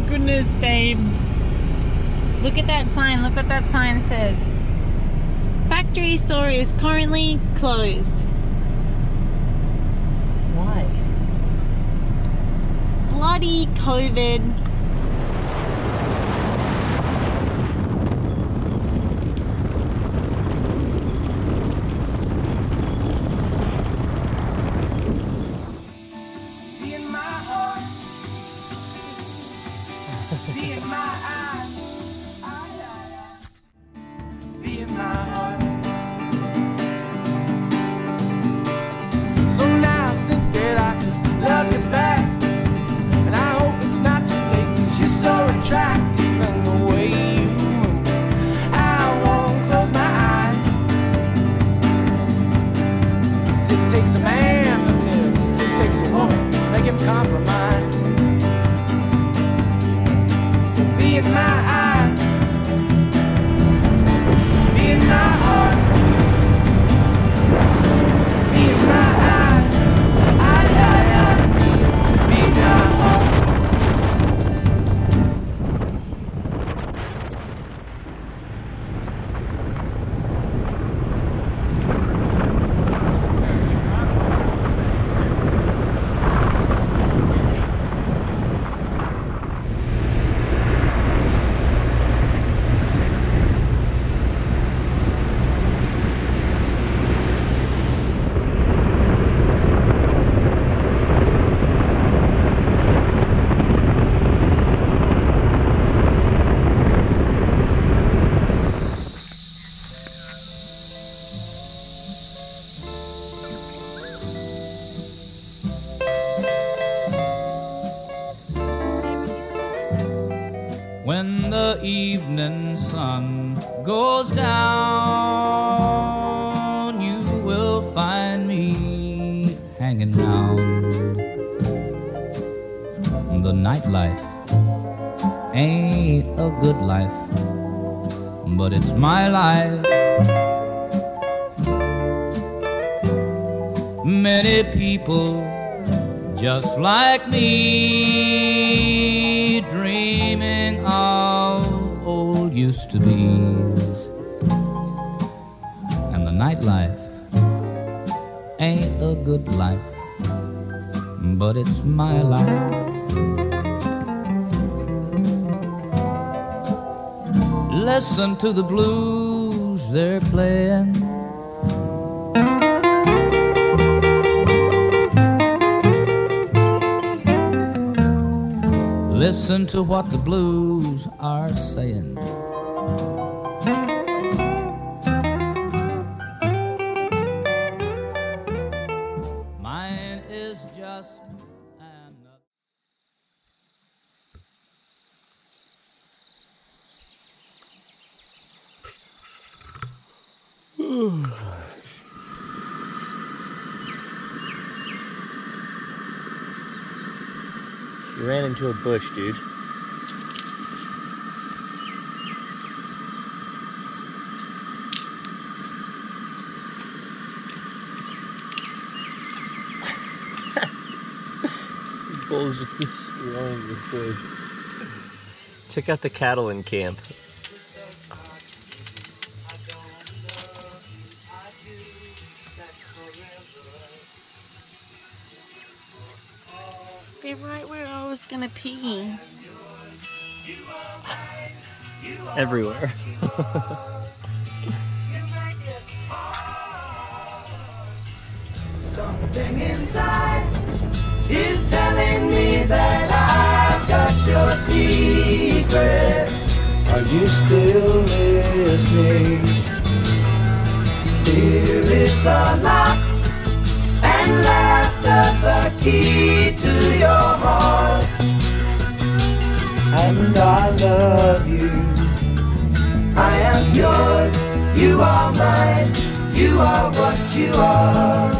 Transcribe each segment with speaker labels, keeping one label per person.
Speaker 1: goodness, babe. Look at that sign. Look what that sign says. Factory store is currently closed.
Speaker 2: Why?
Speaker 1: Bloody COVID.
Speaker 3: Be in my eyes, be in my heart. So now I think that I could love you back, and I hope it's not too late, 'cause you're so attractive and the way you move, I won't close my eyes. 'Cause it takes a man to live, it takes a woman to make him compromise. Be in my eyes, be in my heart, be in my eyes, be in my heart.
Speaker 4: When the evening sun goes down, you will find me hanging round. The nightlife ain't a good life, but it's my life. Many people just like me, dreaming of old used-to-be's. And the nightlife ain't a good life, but it's my life. Listen to the blues they're playing. Listen to what the blues are saying. Mine is just another.
Speaker 2: You ran into a bush, dude. This bull's just destroying this bush. Check out the cattle in camp.
Speaker 1: Be right where I was gonna pee.
Speaker 2: Everywhere.
Speaker 3: Something inside is telling me that I've got your secret. Are you still listening? Fear is the lock, and laughter the key to your heart. And I love you. I am yours, you are mine, you are what you are.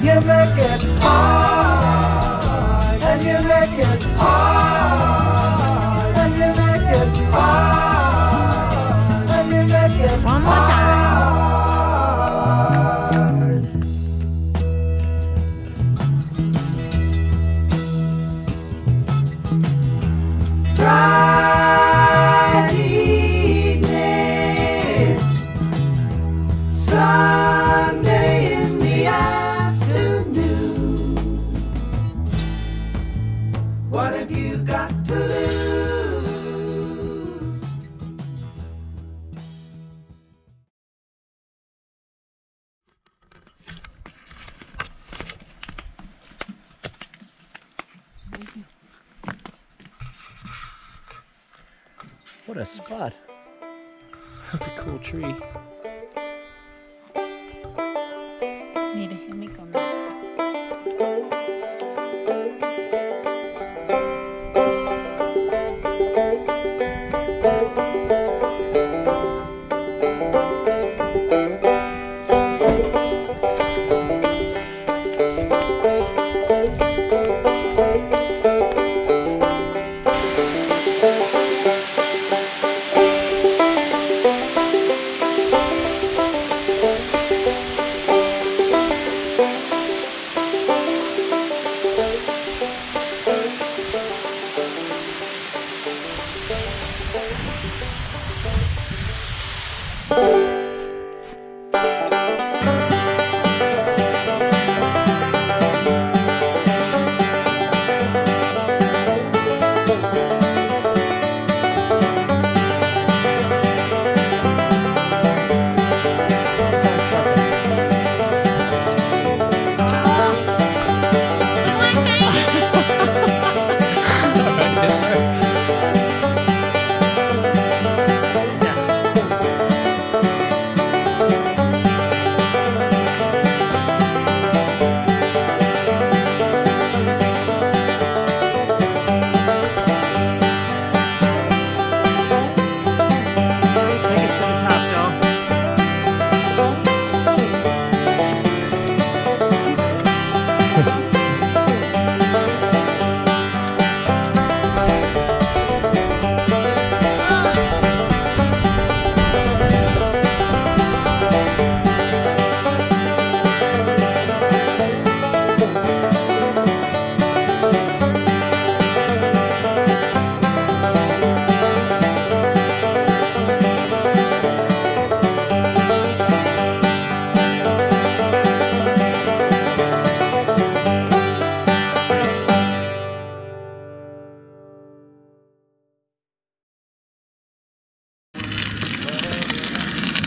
Speaker 3: You make it hard, and you make it hard, and you make it hard, and you make it
Speaker 1: One more time.
Speaker 3: hard.
Speaker 2: What a spot. That's a cool tree.
Speaker 1: Mira, es mi comida.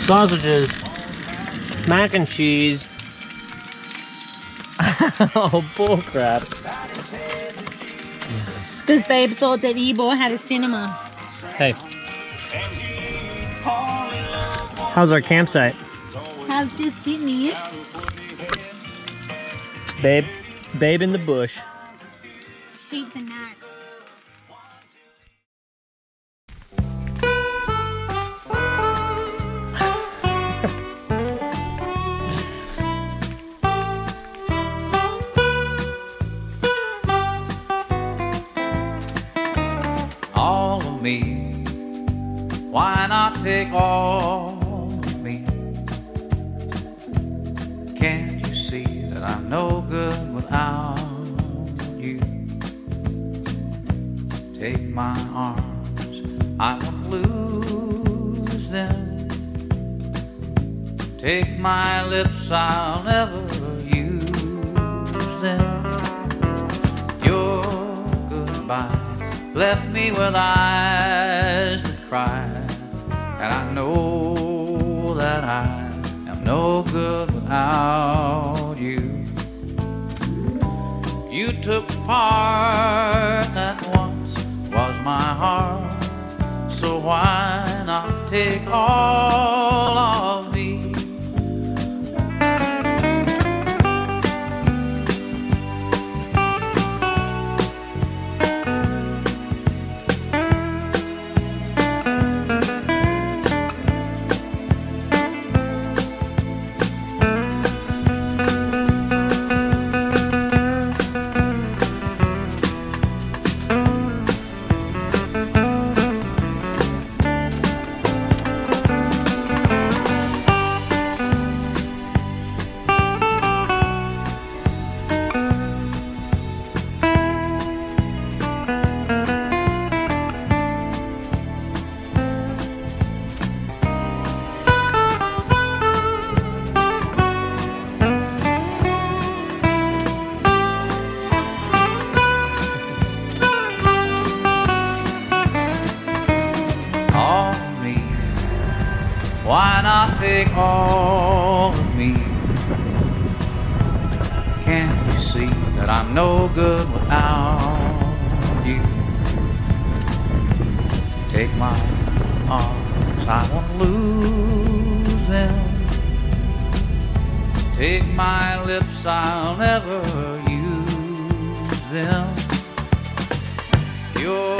Speaker 2: Sausages, mac and cheese. Oh, bullcrap.
Speaker 1: It's because Babe thought that Ybor had a cinema.
Speaker 2: Hey. How's our campsite?
Speaker 1: How's just sitting here?
Speaker 2: Babe in the bush.
Speaker 1: Pizza night.
Speaker 4: All of me, why not take all of me? Can't you see that I'm no good without you? Take my arms, I won't lose them. Take my lips, I'll never use them. Your goodbye left me with eyes that cry, and I know that I am no good without you. You took the part that once was my heart, so why not take all of me? Why not take all of me? Can't you see that I'm no good without you? Take my arms, I won't lose them. Take my lips, I'll never use them. Your